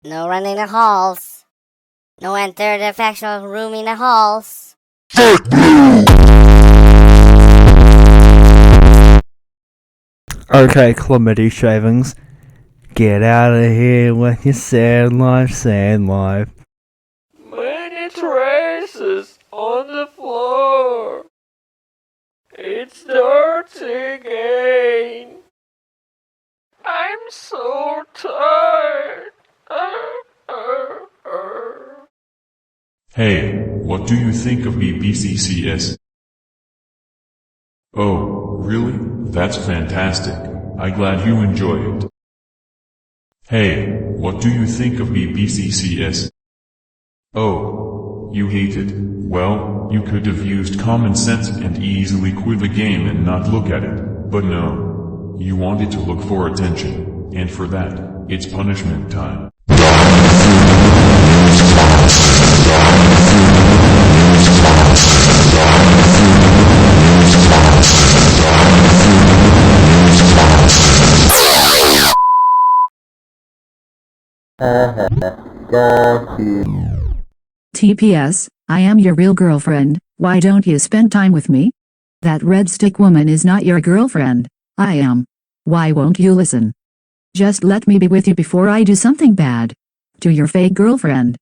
No running the halls. No enter the factional room in the halls. Okay, chlamydia shavings. Get out of here with your sad life, sad life. Many traces on the floor. It's dirty again. I'm so tired. Hey, what do you think of BBCCS? Oh, really? That's fantastic. I'm glad you enjoy it. Hey, what do you think of BBCCS? Oh, you hate it. Well, you could have used common sense and easily quit the game and not look at it, but no. You wanted to look for attention, and for that, it's punishment time. TPS, I am your real girlfriend, why don't you spend time with me? That red stick woman is not your girlfriend, I am. Why won't you listen? Just let me be with you before I do something bad. To your fake girlfriend.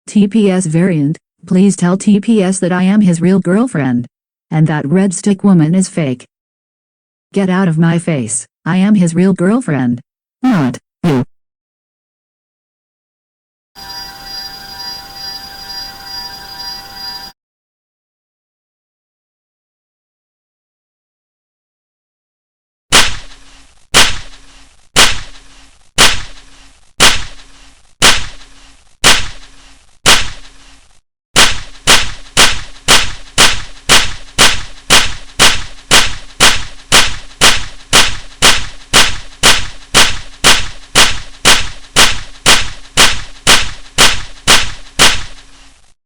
TPS variant, please tell TPS that I am his real girlfriend. And that red stick woman is fake. Get out of my face, I am his real girlfriend. Not you.